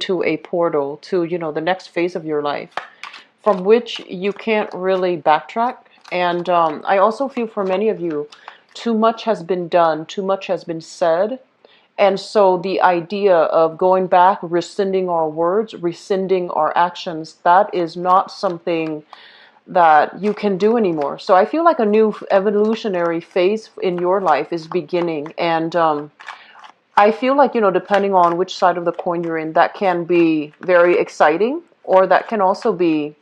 to a portal to, the next phase of your life from which you can't really backtrack. And I also feel for many of you, too much has been done, too much has been said. And so the idea of going back, rescinding our words, rescinding our actions, that is not something that you can do anymore. So I feel like a new evolutionary phase in your life is beginning. And I feel like, depending on which side of the coin you're in, that can be very exciting, or that can also be,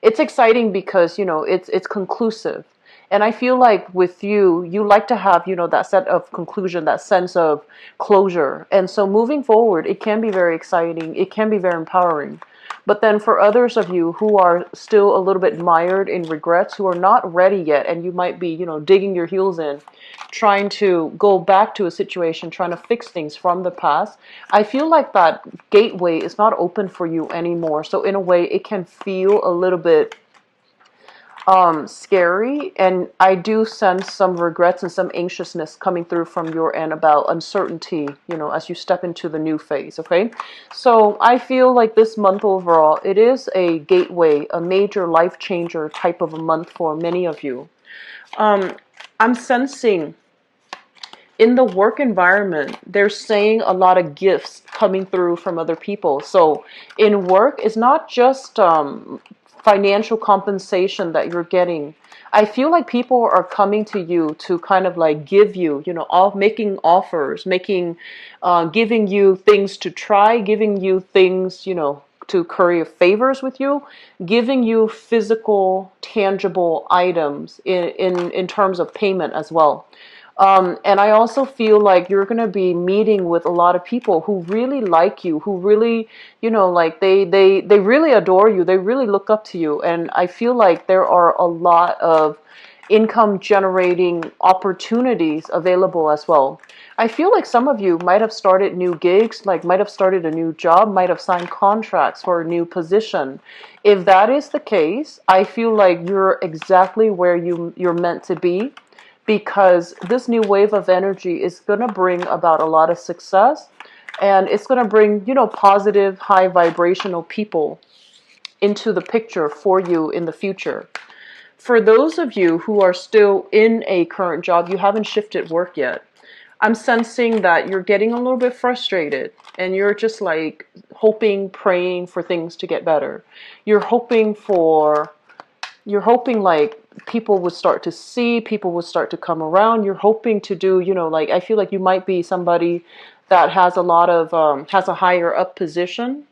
it's exciting because, it's conclusive. And I feel like with you, you like to have, that set of conclusion, that sense of closure. And so moving forward, it can be very exciting. It can be very empowering. But then for others of you who are still a little bit mired in regrets, who are not ready yet, and you might be, digging your heels in, trying to go back to a situation, trying to fix things from the past, I feel like that gateway is not open for you anymore. So in a way, it can feel a little bit scary, and I do sense some regrets and some anxiousness coming through from your end about uncertainty, as you step into the new phase. Okay, so I feel like this month overall, it is a gateway, a major life changer type of a month for many of you. I'm sensing in the work environment, they're saying a lot of gifts coming through from other people. So in work, it's not just financial compensation that you're getting. I feel like people are coming to you to kind of like give you, making offers, giving you things to try, giving you things, to curry favors with you, giving you physical, tangible items in terms of payment as well. And I also feel like you're going to be meeting with a lot of people who really like you, who really, like they really adore you. They really look up to you. And I feel like there are a lot of income generating opportunities available as well. I feel like some of you might have started new gigs, like might have started a new job, might have signed contracts for a new position. If that is the case, I feel like you're exactly where you're meant to be, because this new wave of energy is going to bring about a lot of success, and it's going to bring, positive, high vibrational people into the picture for you in the future. For those of you who are still in a current job, you haven't shifted work yet, I'm sensing that you're getting a little bit frustrated, and you're just like hoping, praying for things to get better. You're hoping like people would start to see, people would start to come around. You're hoping to do, like, I feel like you might be somebody that has a lot of, has a higher up position.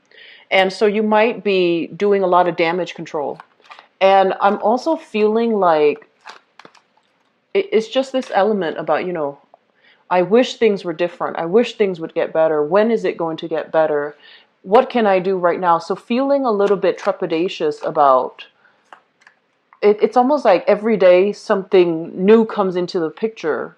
And so you might be doing a lot of damage control. And I'm also feeling like it's just this element about, I wish things were different. I wish things would get better. When is it going to get better? What can I do right now? So feeling a little bit trepidatious about it's almost like every day something new comes into the picture,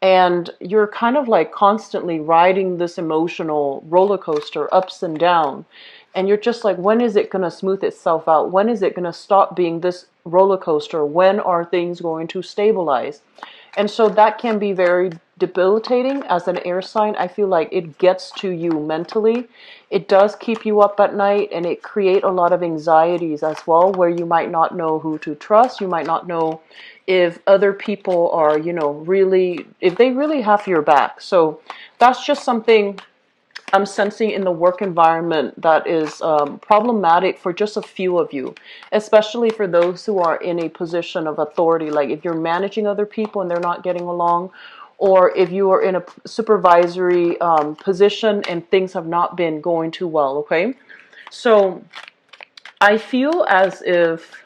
and you're kind of like constantly riding this emotional roller coaster, ups and down. And you're just like, when is it going to smooth itself out? When is it going to stop being this roller coaster? When are things going to stabilize? And so that can be very debilitating as an air sign. I feel like it gets to you mentally. It does keep you up at night, and it creates a lot of anxieties as well, where you might not know who to trust. You might not know if other people are, really, if they really have your back. So that's just something I'm sensing in the work environment that is problematic for just a few of you, especially for those who are in a position of authority. Like if you're managing other people and they're not getting along, or if you are in a supervisory position and things have not been going too well, okay? So I feel as if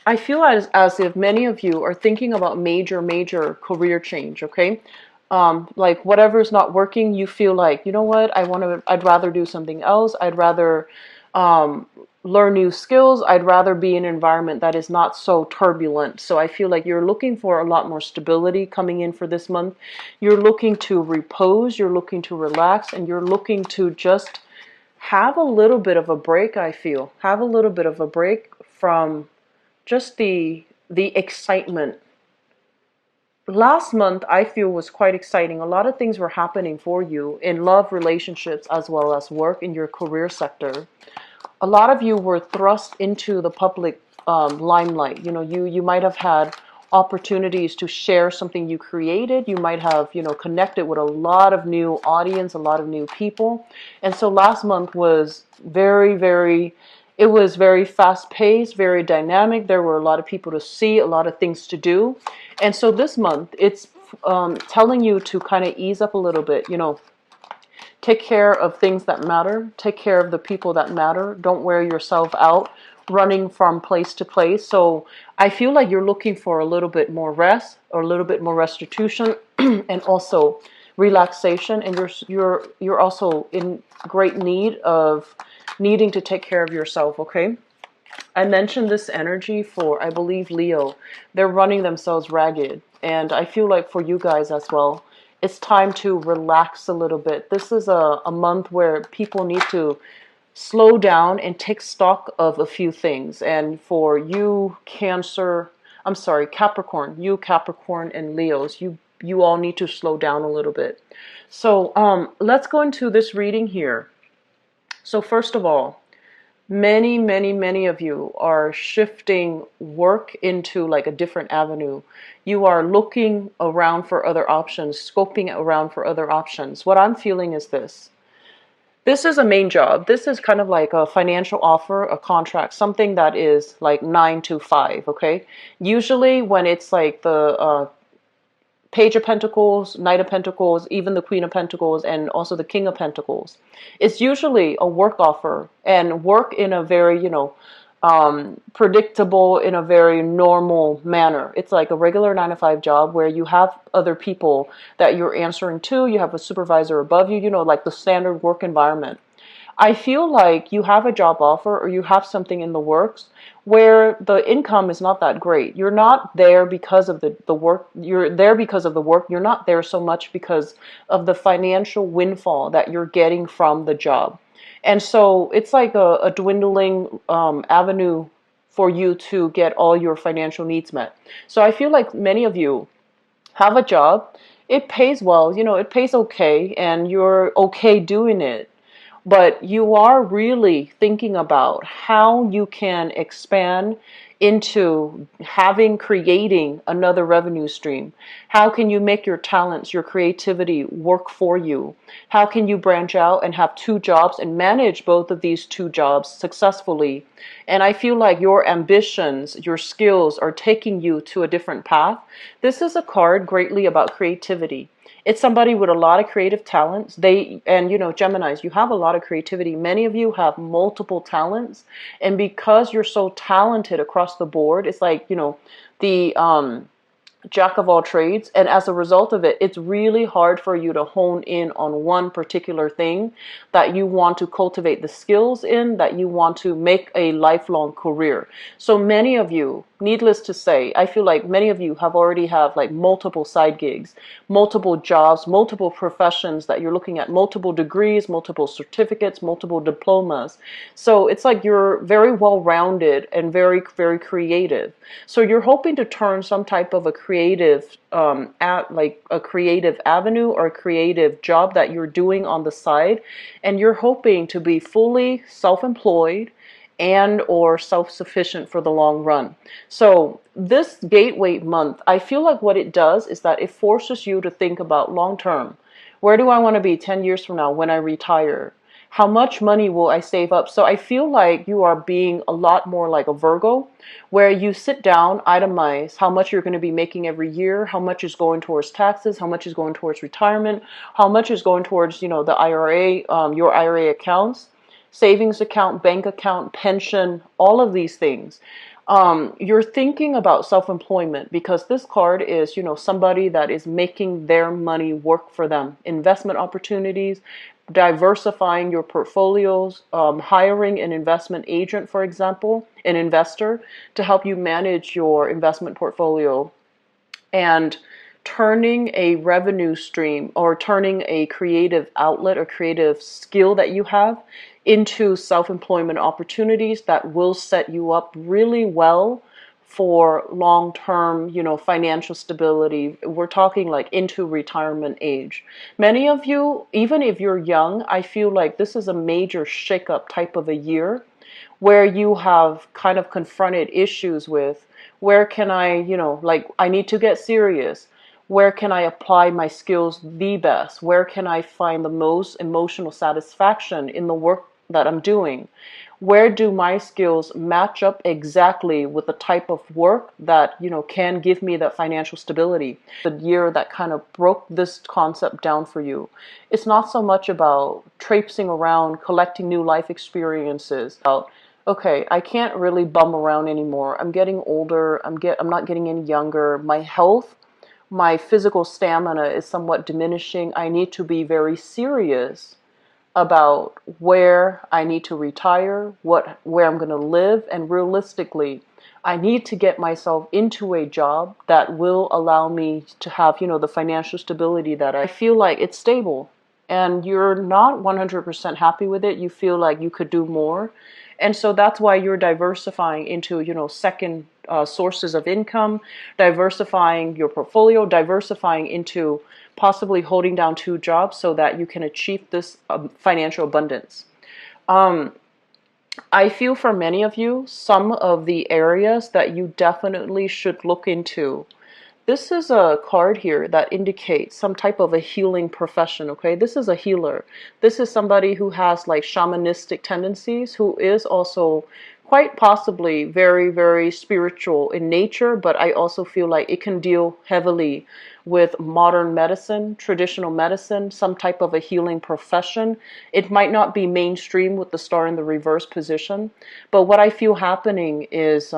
as if many of you are thinking about major career change, okay? Like whatever's not working, you feel like, you know what, I'd rather do something else. I'd rather learn new skills. I'd rather be in an environment that is not so turbulent. So I feel like you're looking for a lot more stability coming in for this month. You're looking to repose, you're looking to relax, and you're looking to just have a little bit of a break. I feel have a little bit of a break from just the excitement last month I feel was quite exciting. A lot of things were happening for you in love, relationships, as well as work in your career sector. A lot of you were thrust into the public limelight. You might have had opportunities to share something you created. You might have, connected with a lot of new audience, a lot of new people. And so last month was it was very fast paced, very dynamic. There were a lot of people to see, a lot of things to do. And so this month, it's telling you to kind of ease up a little bit, take care of things that matter. Take care of the people that matter. Don't wear yourself out running from place to place. So I feel like you're looking for a little bit more rest or a little bit more restitution and also relaxation. And you're also in great need of needing to take care of yourself, okay? I mentioned this energy for, I believe, Leo. They're running themselves ragged. And I feel like for you guys as well, it's time to relax a little bit. This is a month where people need to slow down and take stock of a few things. And for you, Capricorn, you Capricorn and Leos, you all need to slow down a little bit. So let's go into this reading here. So first of all, many of you are shifting work into like a different avenue. You are looking around for other options, scoping around for other options. What I'm feeling is this. This is a main job. This is kind of like a financial offer, a contract, something that is like 9 to 5, okay? Usually when it's like the Page of Pentacles, Knight of Pentacles, even the Queen of Pentacles, and also the King of Pentacles. It's usually a work offer and work in a very, predictable, in a very normal manner. It's like a regular 9 to 5 job where you have other people that you're answering to. You have a supervisor above you, like the standard work environment. I feel like you have a job offer or you have something in the works where the income is not that great. You're not there because of the work. You're there because of the work. You're not there so much because of the financial windfall that you're getting from the job. And so it's like a dwindling avenue for you to get all your financial needs met. So I feel like many of you have a job. It pays well, it pays okay, and you're okay doing it. But you are really thinking about how you can expand into creating another revenue stream. How can you make your talents, your creativity work for you? How can you branch out and have two jobs and manage both of these two jobs successfully? And I feel like your ambitions, your skills are taking you to a different path. This is a card greatly about creativity. It's somebody with a lot of creative talents. Geminis, you have a lot of creativity. Many of you have multiple talents. And because you're so talented across the board, it's like, the jack of all trades. And as a result of it, it's really hard for you to hone in on one particular thing that you want to cultivate the skills in, that you want to make a lifelong career. So many of you, needless to say, I feel like many of you already have like multiple side gigs, multiple jobs, multiple professions that you're looking at, multiple degrees, multiple certificates, multiple diplomas. So it's like you're very well-rounded and very, very creative. So you're hoping to turn some type of a creative a creative avenue or a creative job that you're doing on the side, and you're hoping to be fully self-employed and or self-sufficient for the long run. So this gateway month, I feel like what it does is that it forces you to think about long term. Where do I want to be 10 years from now when I retire? How much money will I save up? So I feel like you are being a lot more like a Virgo, where you sit down, itemize how much you're going to be making every year, how much is going towards taxes, how much is going towards retirement, how much is going towards, the IRA, your IRA accounts, savings account, bank account, pension, all of these things. You're thinking about self-employment because this card is, somebody that is making their money work for them. Investment opportunities, diversifying your portfolios, hiring an investment agent, for example, an investor to help you manage your investment portfolio, and turning a revenue stream or turning a creative outlet or creative skill that you have into self-employment opportunities that will set you up really well for long-term, financial stability. We're talking like into retirement age. Many of you, even if you're young, I feel like this is a major shakeup type of a year where you have kind of confronted issues with where can I, like I need to get serious. Where can I apply my skills the best? Where can I find the most emotional satisfaction in the work that I'm doing? Where do my skills match up exactly with the type of work that, can give me that financial stability? The year that kind of broke this concept down for you. It's not so much about traipsing around, collecting new life experiences. Okay, I can't really bum around anymore. I'm getting older. I'm not getting any younger. My health, my physical stamina is somewhat diminishing. I need to be very serious about where I need to retire, where I'm going to live, and realistically, I need to get myself into a job that will allow me to have, the financial stability that I feel like it's stable. And you're not 100% happy with it. You feel like you could do more. And so that's why you're diversifying into, second sources of income, diversifying your portfolio, diversifying into possibly holding down two jobs so that you can achieve this financial abundance. I feel for many of you, some of the areas that you definitely should look into. This is a card here that indicates some type of a healing profession, okay? This is a healer. This is somebody who has like shamanistic tendencies, who is also quite possibly very, very spiritual in nature, but I also feel like it can deal heavily with modern medicine, traditional medicine, some type of a healing profession. It might not be mainstream with the star in the reverse position, but what I feel happening is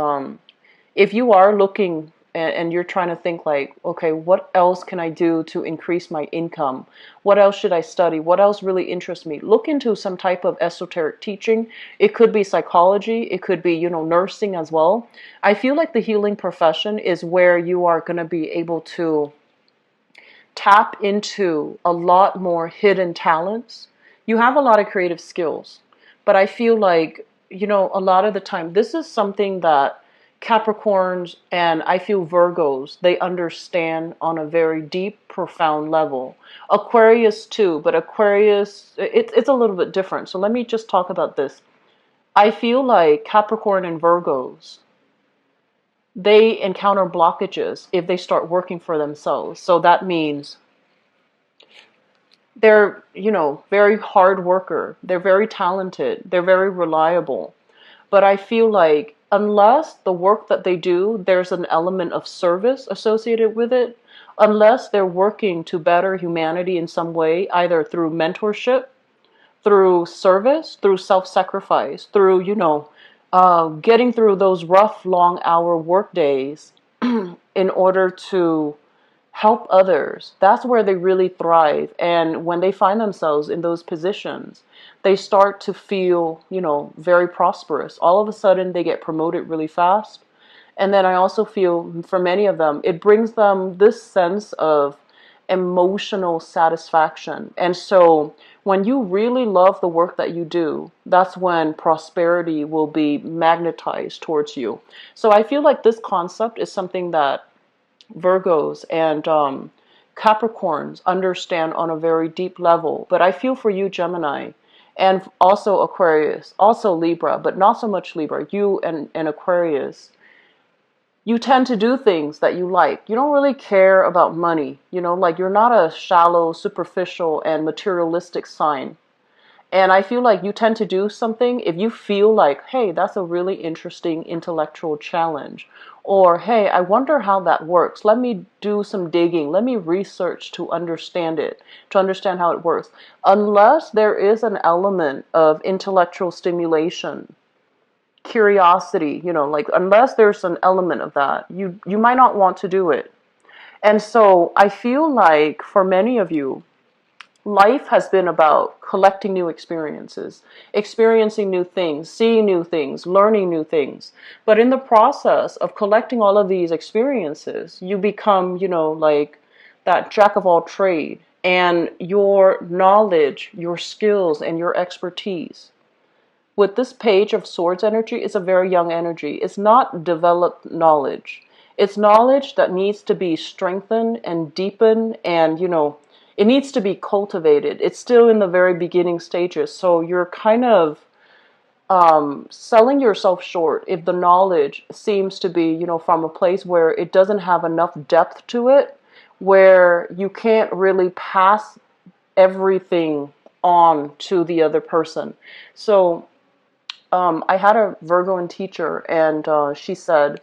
if you are looking and you're trying to think like, okay, what else can I do to increase my income? What else should I study? What else really interests me? Look into some type of esoteric teaching. It could be psychology. It could be, nursing as well. I feel like the healing profession is where you are going to be able to tap into a lot more hidden talents. You have a lot of creative skills, but I feel like, a lot of the time, this is something that Capricorns and I feel Virgos, they understand on a very deep, profound level. Aquarius too, but Aquarius, it's a little bit different. So let me just talk about this. I feel like Capricorn and Virgos, they encounter blockages if they start working for themselves. So that means they're, very hard worker. They're very talented. They're very reliable. But I feel like unless the work that they do, there's an element of service associated with it, unless they're working to better humanity in some way, either through mentorship, through service, through self-sacrifice, through, getting through those rough, long-hour work days in order to help others. That's where they really thrive. And when they find themselves in those positions, they start to feel, very prosperous. All of a sudden, they get promoted really fast. And then I also feel for many of them, it brings them this sense of emotional satisfaction. And so when you really love the work that you do, that's when prosperity will be magnetized towards you. So I feel like this concept is something that Virgos and Capricorns understand on a very deep level. But I feel for you, Gemini, and also Aquarius, also Libra, but not so much Libra. You and Aquarius, you tend to do things that you like. You don't really care about money. Like you're not a shallow, superficial, and materialistic sign. And I feel like you tend to do something if you feel like, hey, that's a really interesting intellectual challenge. Or, hey, I wonder how that works. Let me do some digging. Let me research to understand it, to understand how it works. Unless there is an element of intellectual stimulation, curiosity, like unless there's an element of that, you might not want to do it. And so I feel like for many of you, life has been about collecting new experiences, experiencing new things, seeing new things, learning new things. But in the process of collecting all of these experiences, you become, like that jack of all trade. And your knowledge, your skills, and your expertise with this Page of Swords energy, it's a very young energy. It's not developed knowledge. It's knowledge that needs to be strengthened and deepened, and it needs to be cultivated. It's still in the very beginning stages. So you're kind of selling yourself short if the knowledge seems to be, from a place where it doesn't have enough depth to it, where you can't really pass everything on to the other person. So I had a Virgoan teacher, and she said,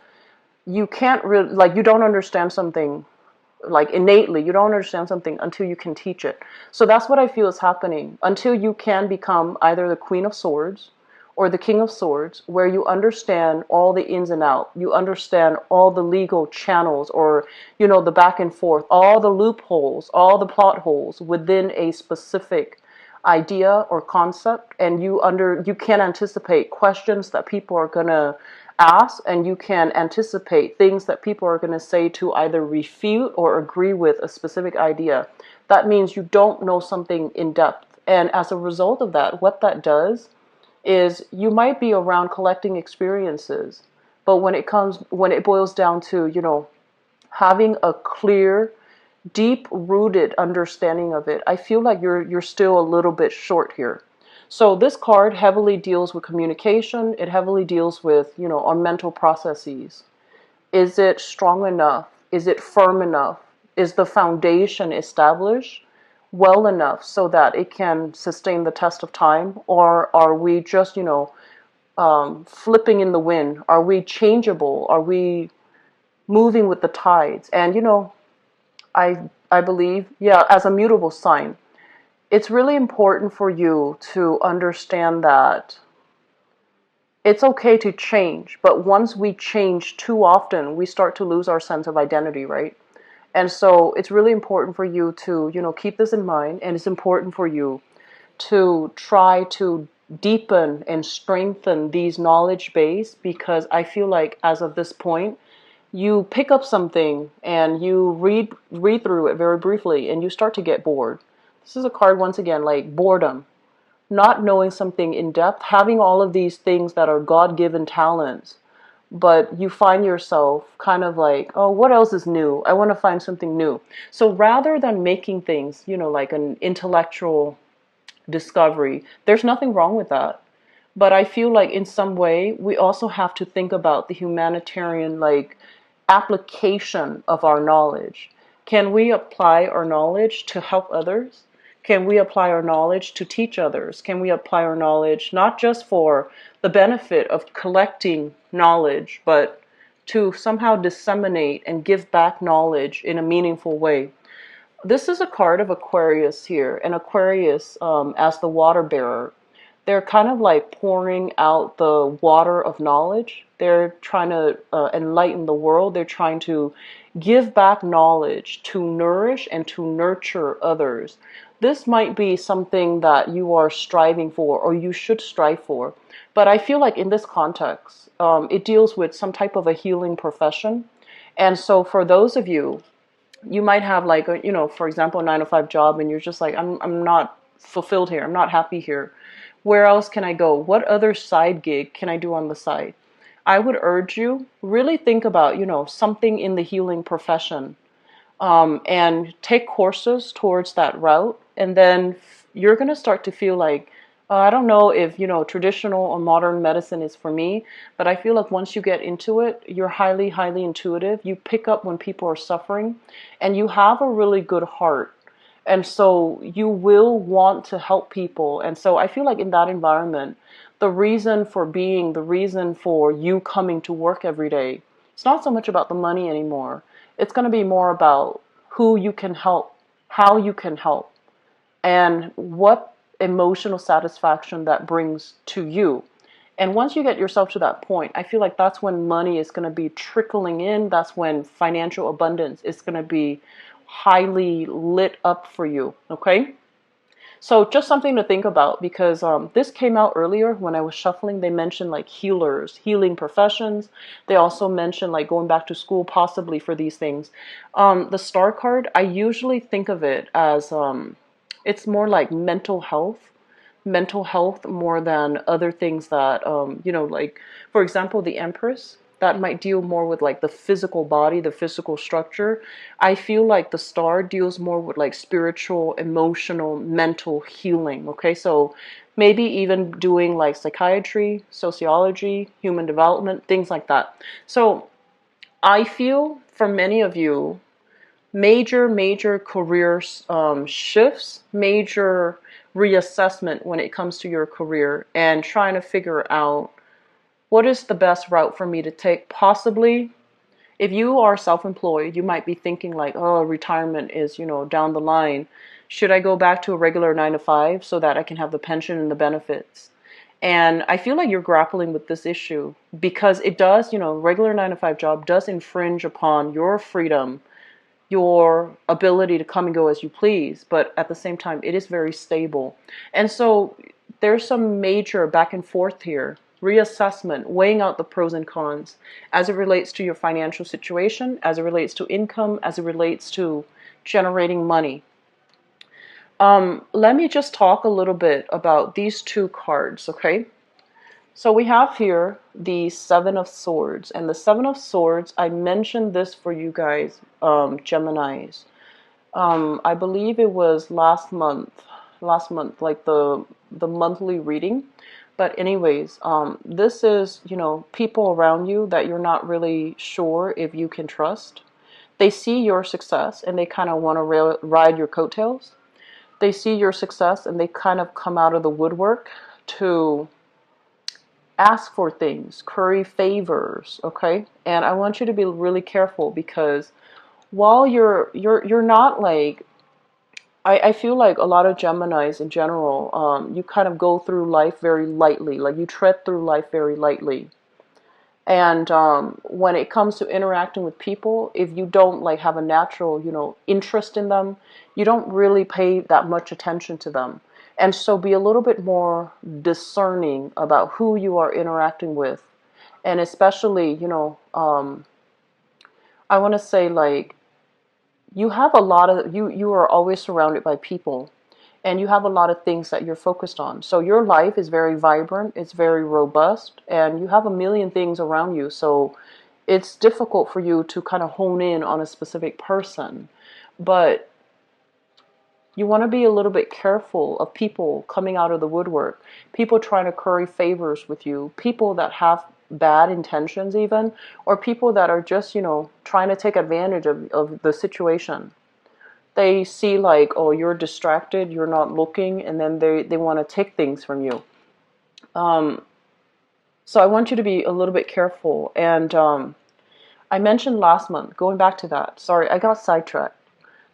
you can't really, like, you don't understand something, like innately, you don't understand something until you can teach it. So that's what I feel is happening. Until you can become either the Queen of Swords or the King of Swords, where you understand all the ins and outs, you understand all the legal channels, or the back and forth, all the loopholes, all the plot holes within a specific idea or concept, and you can anticipate questions that people are going to ask, and you can anticipate things that people are going to say to either refute or agree with a specific idea. That means you don't know something in depth. And as a result of that, what that does is you might be around collecting experiences, but when it boils down to, having a clear, deep rooted understanding of it, I feel like you're still a little bit short here. So this card heavily deals with communication. It heavily deals with, our mental processes. Is it strong enough? Is it firm enough? Is the foundation established well enough so that it can sustain the test of time? Or are we just, flipping in the wind? Are we changeable? Are we moving with the tides? And, I believe, yeah, as a mutable sign, it's really important for you to understand that it's okay to change, but once we change too often, we start to lose our sense of identity, right? And so it's really important for you to, keep this in mind, and it's important for you to try to deepen and strengthen these knowledge base, because I feel like as of this point, you pick up something and you read through it very briefly and you start to get bored. This is a card, once again, like boredom, not knowing something in depth, having all of these things that are God-given talents, but you find yourself kind of like, oh, what else is new? I want to find something new. So rather than making things, like an intellectual discovery, there's nothing wrong with that. But I feel like in some way, we also have to think about the humanitarian, like, application of our knowledge. Can we apply our knowledge to help others? Can we apply our knowledge to teach others? Can we apply our knowledge not just for the benefit of collecting knowledge, but to somehow disseminate and give back knowledge in a meaningful way? This is a card of Aquarius here, and Aquarius, as the water bearer, they're kind of like pouring out the water of knowledge. They're trying to enlighten the world. They're trying to give back knowledge to nourish and to nurture others. This might be something that you are striving for, or you should strive for. But I feel like in this context, it deals with some type of a healing profession. And so for those of you, you might have like a, for example, a 9 to 5 job, and you're just like, I'm not fulfilled here. I'm not happy here. Where else can I go? What other side gig can I do on the side? I would urge you, really think about, something in the healing profession, and take courses towards that route. And then you're going to start to feel like, I don't know if, traditional or modern medicine is for me, but I feel like once you get into it, you're highly, highly intuitive. You pick up when people are suffering, and you have a really good heart. And so you will want to help people. And so I feel like in that environment, the reason for being, the reason for you coming to work every day, it's not so much about the money anymore. It's going to be more about who you can help, how you can help, and what emotional satisfaction that brings to you. And once you get yourself to that point, I feel like that's when money is going to be trickling in. That's when financial abundance is going to be highly lit up for you. Okay? So just something to think about, because this came out earlier when I was shuffling. They mentioned like healers, healing professions. They also mentioned like going back to school possibly for these things. The star card, I usually think of it as it's more like mental health. mental health more than other things that, like, for example, the Empress, that might deal more with like the physical body, the physical structure. I feel like the Star deals more with like spiritual, emotional, mental healing. Okay, so maybe even doing like psychiatry, sociology, human development, things like that. So I feel for many of you, major career shifts, major reassessment when it comes to your career, and trying to figure out what is the best route for me to take. Possibly, if you are self-employed, you might be thinking like, oh, retirement is, down the line. Should I go back to a regular 9 to 5 so that I can have the pension and the benefits? And I feel like you're grappling with this issue because it does, regular 9 to 5 job does infringe upon your freedom, your ability to come and go as you please, but at the same time, it is very stable. And so there's some major back and forth here, reassessment, weighing out the pros and cons as it relates to your financial situation, as it relates to income, as it relates to generating money. Let me just talk a little bit about these two cards, okay? So we have here the Seven of Swords, and the Seven of Swords, I mentioned this for you guys, Geminis. I believe it was last month, like the monthly reading. But anyways, this is, people around you that you're not really sure if you can trust. They see your success and they kind of want to ride your coattails. They see your success and they kind of come out of the woodwork to ask for things, curry favors, okay? And I want you to be really careful because while you're not like, I feel like a lot of Geminis in general, you kind of go through life very lightly, like you tread through life very lightly. And when it comes to interacting with people, if you don't like have a natural, interest in them, you don't really pay that much attention to them. And so be a little bit more discerning about who you are interacting with. And especially, I want to say like you have a lot of, you are always surrounded by people and you have a lot of things that you're focused on. So your life is very vibrant, it's very robust, and you have a million things around you. So it's difficult for you to kind of hone in on a specific person. But you want to be a little bit careful of people coming out of the woodwork, people trying to curry favors with you, people that have bad intentions even, or people that are just, trying to take advantage of the situation. They see like, oh, you're distracted, you're not looking, and then they want to take things from you. So I want you to be a little bit careful. And I mentioned last month, going back to that, sorry, I got sidetracked.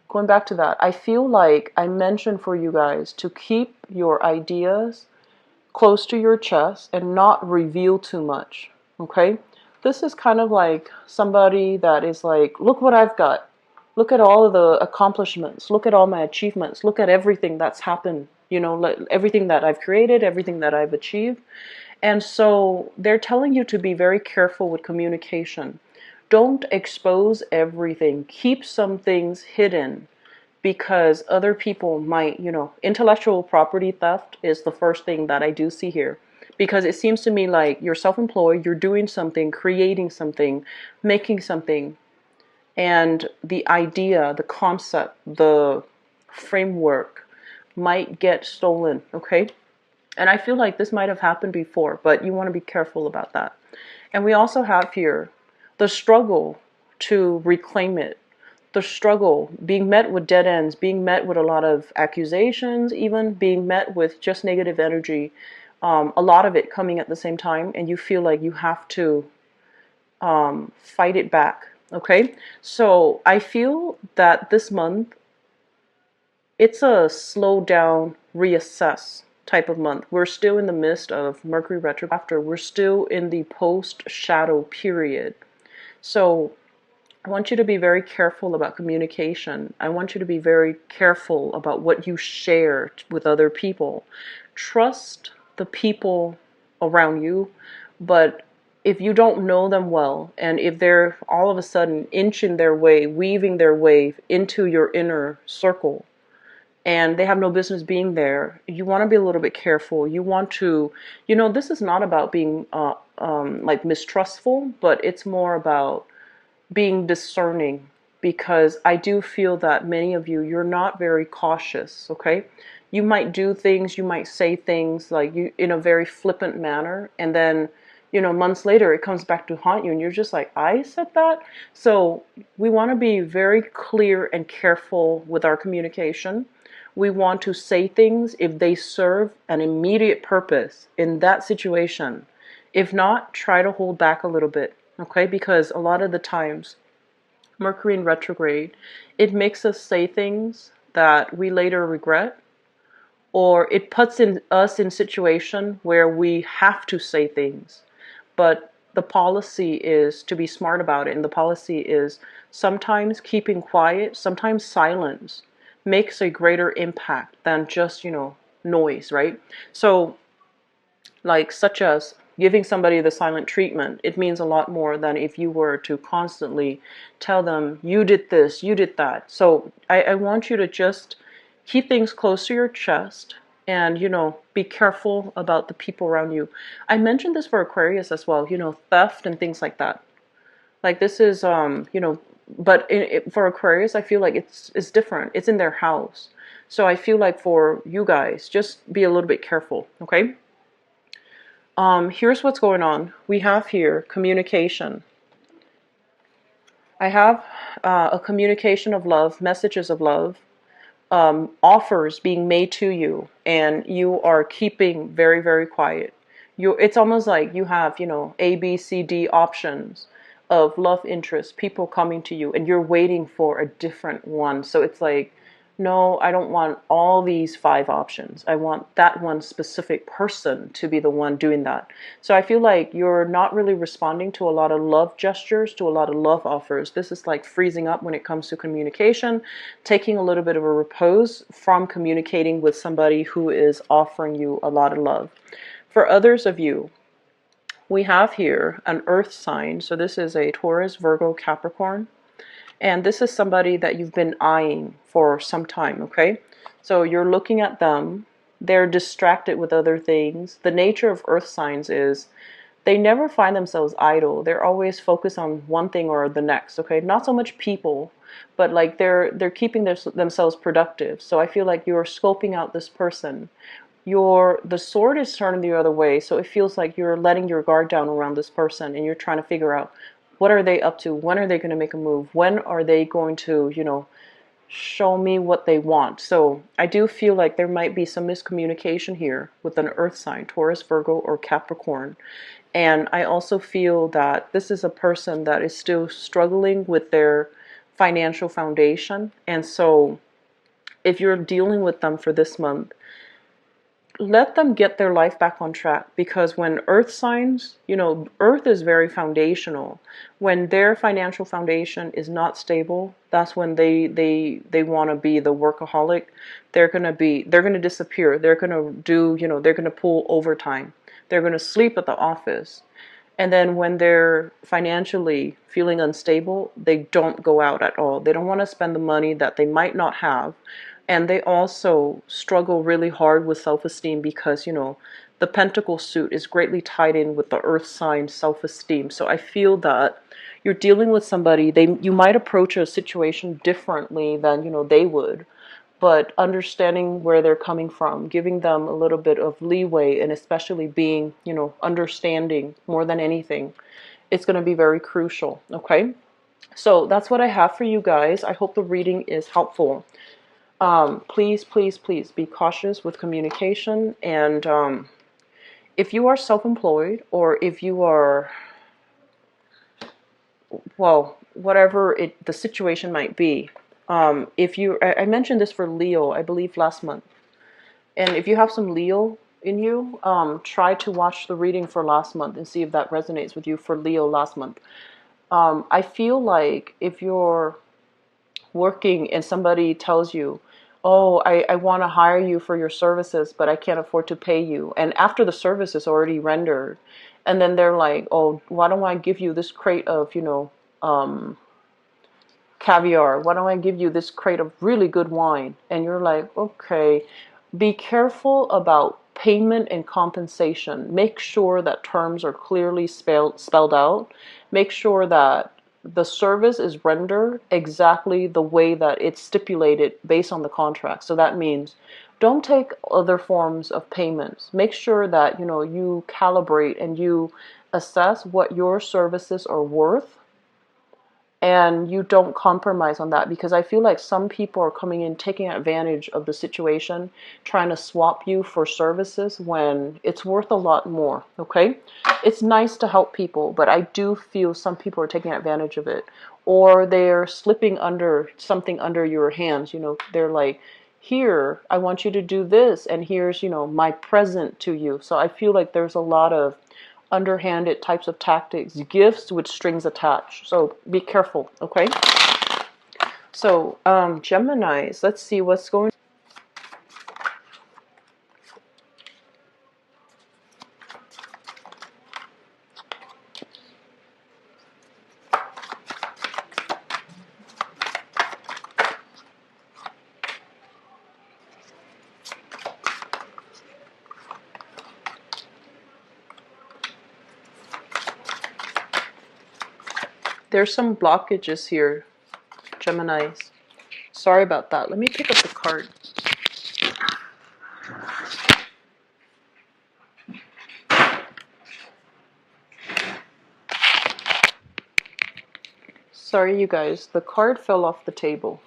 Going back to that, I feel like I mentioned for you guys to keep your ideas close to your chest and not reveal too much, okay? This is kind of like somebody that is like, look what I've got. Look at all of the accomplishments. Look at all my achievements. Look at everything that's happened, everything that I've created, everything that I've achieved. And so they're telling you to be very careful with communication. Don't expose everything. Keep some things hidden because other people might, intellectual property theft is the first thing that I do see here. Because it seems to me like you're self-employed, you're doing something, creating something, making something, and the idea, the concept, the framework might get stolen, okay? And I feel like this might have happened before, but you want to be careful about that. And we also have here the struggle to reclaim it, the struggle, being met with dead ends, being met with a lot of accusations, even being met with just negative energy, a lot of it coming at the same time, and you feel like you have to fight it back, okay? So I feel that this month, it's a slow down, reassess type of month. We're still in the midst of Mercury retrograde. After, we're still in the post-shadow period. So I want you to be very careful about communication. I want you to be very careful about what you share with other people. Trust the people around you, but if you don't know them well, and if they're all of a sudden inching their way, weaving their way into your inner circle, and they have no business being there, you want to be a little bit careful. You want to, this is not about being like mistrustful, but it's more about being discerning, because I do feel that many of you, you're not very cautious, okay? You might do things, you might say things like you in a very flippant manner, and then, months later it comes back to haunt you and you're just like, I said that? So we want to be very clear and careful with our communication. We want to say things if they serve an immediate purpose in that situation. If not, try to hold back a little bit, okay? Because a lot of the times, Mercury in retrograde, it makes us say things that we later regret, or it puts us in situation where we have to say things. But the policy is to be smart about it, and the policy is sometimes keeping quiet, sometimes silence makes a greater impact than just, noise, right? So, like, such as giving somebody the silent treatment, it means a lot more than if you were to constantly tell them, you did this, you did that. So I want you to just keep things close to your chest, and, be careful about the people around you. I mentioned this for Aquarius as well, theft and things like that. Like, this is, but for Aquarius, I feel like it's different. It's in their house. So I feel like for you guys, just be a little bit careful, okay? Here's what's going on. We have here communication. I have a communication of love, messages of love, offers being made to you, and you are keeping very, very quiet. It's almost like you have, A, B, C, D options of love interest, people coming to you, and you're waiting for a different one. So it's like, no, I don't want all these 5 options. I want that one specific person to be the one doing that. So I feel like you're not really responding to a lot of love gestures, to a lot of love offers. This is like freezing up when it comes to communication, taking a little bit of a repose from communicating with somebody who is offering you a lot of love. For others of you, we have here an earth sign. So this is a Taurus, Virgo, Capricorn. And this is somebody that you've been eyeing for some time, okay? So you're looking at them. They're distracted with other things. The nature of earth signs is they never find themselves idle. They're always focused on one thing or the next, okay? Not so much people, but like they're keeping themselves productive. So I feel like you're scoping out this person. The sword is turning the other way, so it feels like you're letting your guard down around this person, and you're trying to figure out, what are they up to? When are they going to make a move? When are they going to, show me what they want? So I do feel like there might be some miscommunication here with an earth sign, Taurus, Virgo, or Capricorn. And I also feel that this is a person that is still struggling with their financial foundation. And so if you're dealing with them for this month, let them get their life back on track, because when earth signs, earth is very foundational. When their financial foundation is not stable, that's when they want to be the workaholic. They're going to disappear. They're going to do, they're going to pull overtime. They're going to sleep at the office. And then when they're financially feeling unstable, they don't go out at all. They don't want to spend the money that they might not have. And they also struggle really hard with self-esteem, because, the pentacle suit is greatly tied in with the earth sign self-esteem. So I feel that you're dealing with somebody, you might approach a situation differently than, they would, but understanding where they're coming from, giving them a little bit of leeway, and especially being, understanding more than anything, it's going to be very crucial, okay? So that's what I have for you guys. I hope the reading is helpful. Please, please, please be cautious with communication. And if you are self-employed, or if you are, well, whatever the situation might be, I mentioned this for Leo, I believe last month. And if you have some Leo in you, try to watch the reading for last month and see if that resonates with you for Leo last month. I feel like if you're working and somebody tells you, oh, I want to hire you for your services, but I can't afford to pay you. And after the service is already rendered, and then they're like, oh, why don't I give you this crate of, caviar? Why don't I give you this crate of really good wine? And you're like, okay, be careful about payment and compensation. Make sure that terms are clearly spelled out. Make sure that the service is rendered exactly the way that it's stipulated based on the contract. So that means don't take other forms of payments. Make sure that you calibrate and you assess what your services are worth, and you don't compromise on that, because I feel like some people are coming in taking advantage of the situation, trying to swap you for services when it's worth a lot more. Okay, it's nice to help people, but I do feel some people are taking advantage of it, or they're slipping under something under your hands. They're like, here, I want you to do this, and here's my present to you. So I feel like there's a lot of underhanded types of tactics, gifts with strings attached. So be careful, okay? So Geminis, let's see what's going. There's some blockages here, Geminis. Sorry about that. Let me pick up the card. Sorry, you guys. The card fell off the table.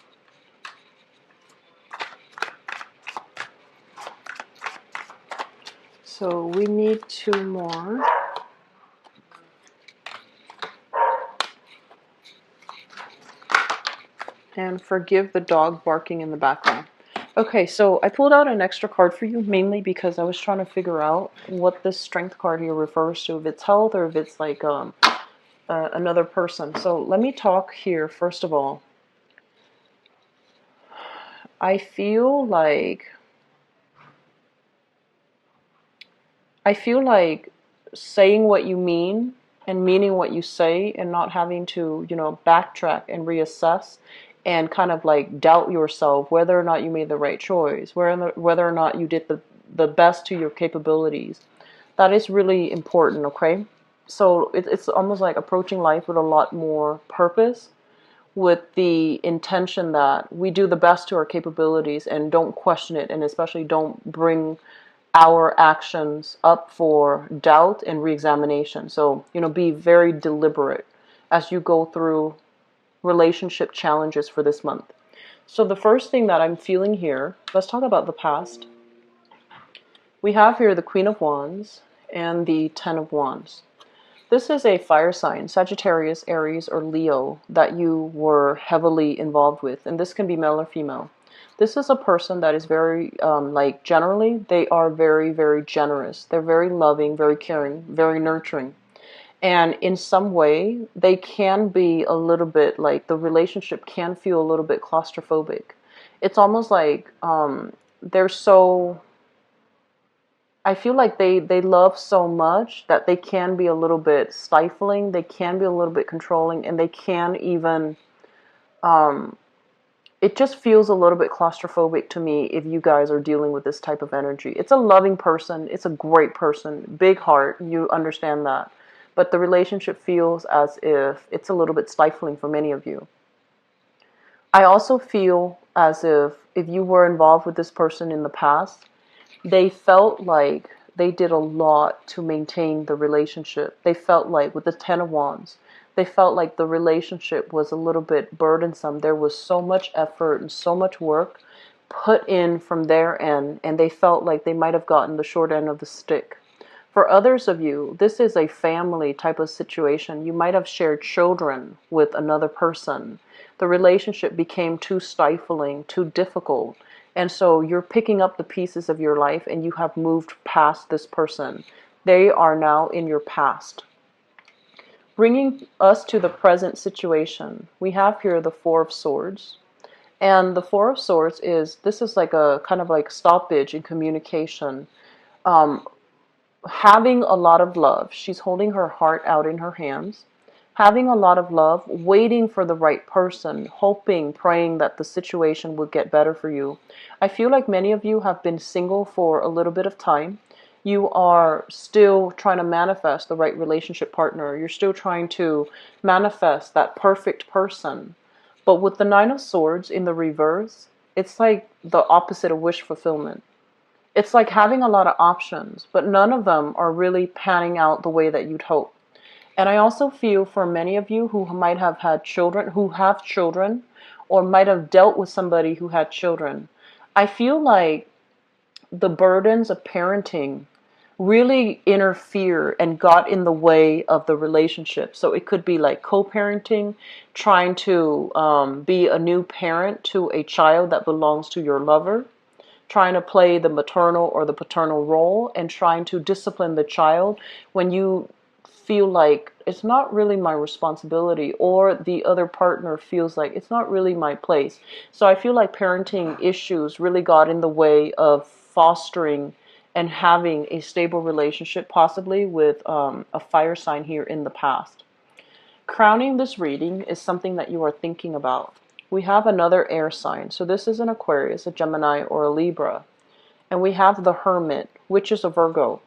So we need 2 more. And forgive the dog barking in the background. Okay, so I pulled out an extra card for you, mainly because I was trying to figure out what this strength card here refers to, if it's health or if it's like another person. So let me talk here, first of all. I feel like saying what you mean and meaning what you say, and not having to, backtrack and reassess and kind of like doubt yourself whether or not you made the right choice, whether or not you did the best to your capabilities. That is really important, okay? So it's almost like approaching life with a lot more purpose, with the intention that we do the best to our capabilities and don't question it, and especially don't bring our actions up for doubt and reexamination. So, be very deliberate as you go through relationship challenges for this month. So the first thing that I'm feeling here, let's talk about the past. We have here the Queen of Wands and the Ten of Wands. This is a fire sign, Sagittarius, Aries, or Leo, that you were heavily involved with. And this can be male or female. This is a person that is very, generally, they are very, very generous. They're very loving, very caring, very nurturing. And in some way, they can be a little bit like, the relationship can feel a little bit claustrophobic. It's almost like they're so, I feel like they love so much that they can be a little bit stifling, they can be a little bit controlling, and they can even, it just feels a little bit claustrophobic to me if you guys are dealing with this type of energy. It's a loving person, it's a great person, big heart, you understand that. But the relationship feels as if it's a little bit stifling for many of you. I also feel as if you were involved with this person in the past, they felt like they did a lot to maintain the relationship. They felt like, with the Ten of Wands, they felt like the relationship was a little bit burdensome. There was so much effort and so much work put in from their end, and they felt like they might have gotten the short end of the stick. For others of you, this is a family type of situation. You might have shared children with another person. The relationship became too stifling, too difficult. And so you're picking up the pieces of your life and you have moved past this person. They are now in your past. Bringing us to the present situation, we have here the Four of Swords. And the Four of Swords this is like a kind of like stoppage in communication. Having a lot of love. She's holding her heart out in her hands. having a lot of love, waiting for the right person, hoping, praying that the situation would get better for you. I feel like many of you have been single for a little bit of time. You are still trying to manifest the right relationship partner. You're still trying to manifest that perfect person. But with the Nine of Swords in the reverse, it's like the opposite of wish fulfillment. It's like having a lot of options, but none of them are really panning out the way that you'd hope. And I also feel for many of you who might have had children, who have children, or might have dealt with somebody who had children, I feel like the burdens of parenting really interfere and got in the way of the relationship. So it could be like co-parenting, trying to be a new parent to a child that belongs to your lover, trying to play the maternal or the paternal role, and trying to discipline the child when you feel like it's not really my responsibility, or the other partner feels like it's not really my place. So I feel like parenting issues really got in the way of fostering and having a stable relationship, possibly with a fire sign here in the past. Crowning this reading is something that you are thinking about. We have another air sign. So this is an Aquarius, a Gemini, or a Libra. And we have the Hermit, which is a Virgo.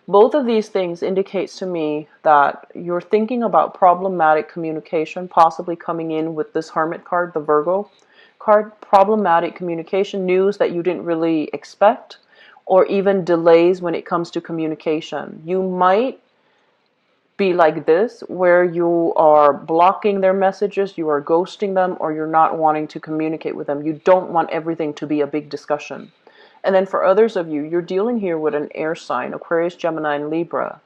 Both of these things indicates to me that you're thinking about problematic communication, possibly coming in with this Hermit card, the Virgo card, problematic communication, news that you didn't really expect, or even delays when it comes to communication. You might be like this, where you are blocking their messages, you are ghosting them, or you're not wanting to communicate with them. You don't want everything to be a big discussion. And then for others of you, you're dealing here with an air sign, Aquarius, Gemini, and Libra.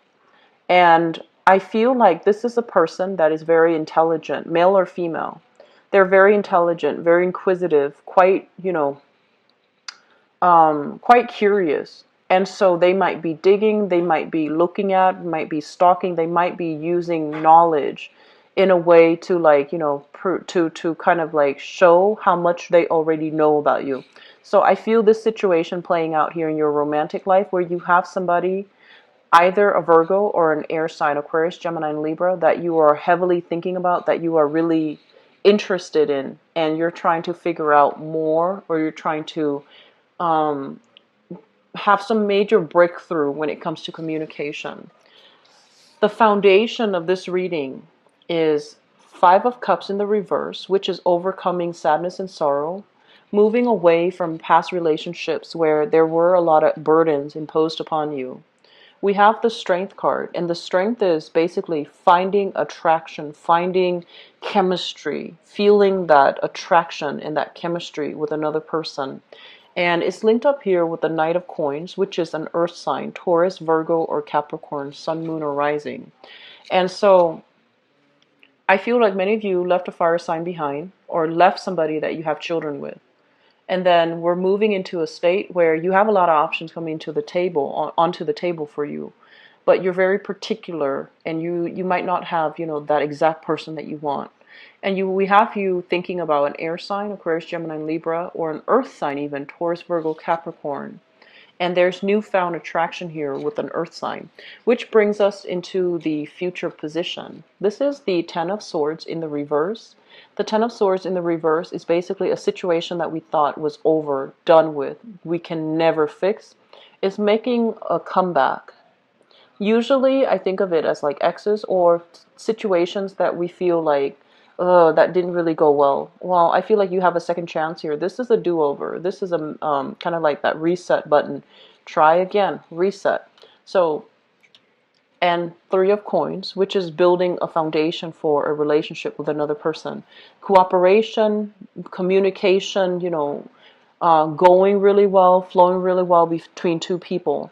And I feel like this is a person that is very intelligent, male or female. They're very intelligent, very inquisitive, quite, quite curious. And so they might be digging, they might be looking at, might be stalking, they might be using knowledge in a way to to kind of like show how much they already know about you. So I feel this situation playing out here in your romantic life, where you have somebody, either a Virgo or an air sign, Aquarius, Gemini, and Libra, that you are heavily thinking about, that you are really interested in, and you're trying to figure out more, or you're trying to have some major breakthrough when it comes to communication. The foundation of this reading is Five of Cups in the reverse, which is overcoming sadness and sorrow, moving away from past relationships where there were a lot of burdens imposed upon you. We have the Strength card, and the Strength is basically finding attraction, finding chemistry, feeling that attraction and that chemistry with another person. And it's linked up here with the Knight of Coins, which is an earth sign, Taurus, Virgo, or Capricorn, sun, moon, or rising. And so I feel like many of you left a fire sign behind, or left somebody that you have children with. And then we're moving into a state where you have a lot of options coming to the table, onto the table for you. But you're very particular, and you might not have, that exact person that you want. And we have you thinking about an air sign, Aquarius, Gemini, and Libra, or an earth sign even, Taurus, Virgo, Capricorn. And there's newfound attraction here with an earth sign, which brings us into the future position. This is the Ten of Swords in the reverse. The Ten of Swords in the reverse is basically a situation that we thought was over, done with, we can never fix. It's making a comeback. Usually I think of it as like exes, or situations that we feel like, that didn't really go well. Well, I feel like you have a second chance here. This is a do-over. This is a kind of like that reset button. Try again, reset. So, and Three of Coins, which is building a foundation for a relationship with another person. Cooperation, communication, going really well, flowing really well between two people.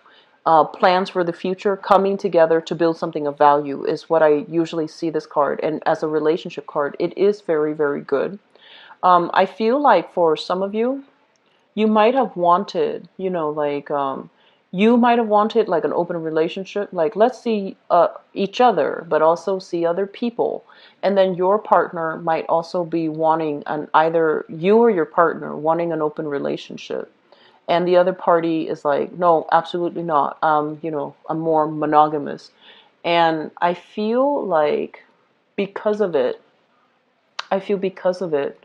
Plans for the future, coming together to build something of value is what I usually see this card. And as a relationship card, it is very, very good. I feel like for some of you, you might have wanted, you might have wanted like an open relationship, like let's see each other, but also see other people. And then your partner might also be wanting either you or your partner wanting an open relationship. And the other party is like, no, absolutely not. I'm more monogamous. And I feel like because of it, I feel because of it,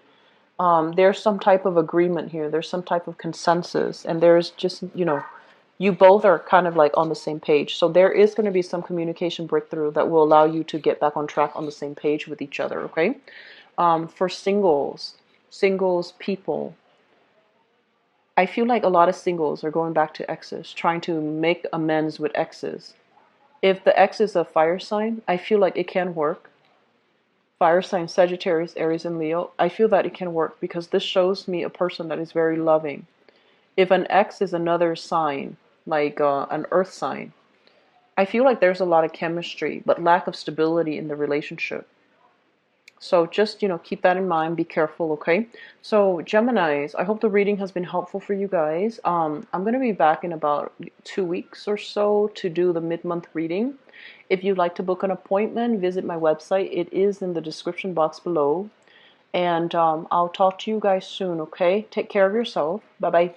there's some type of agreement here. There's some type of consensus, and there's just, you both are kind of like on the same page. So there is going to be some communication breakthrough that will allow you to get back on track on the same page with each other, okay? For singles people, I feel like a lot of singles are going back to exes, trying to make amends with exes. If the ex is a fire sign, I feel like it can work. Fire sign Sagittarius, Aries, and Leo, I feel that it can work because this shows me a person that is very loving. If an ex is another sign, like an earth sign, I feel like there's a lot of chemistry, but lack of stability in the relationship. So just, keep that in mind. Be careful, okay? So Geminis, I hope the reading has been helpful for you guys. I'm going to be back in about 2 weeks or so to do the mid-month reading. If you'd like to book an appointment, visit my website. It is in the description box below. And I'll talk to you guys soon, okay? Take care of yourself. Bye-bye.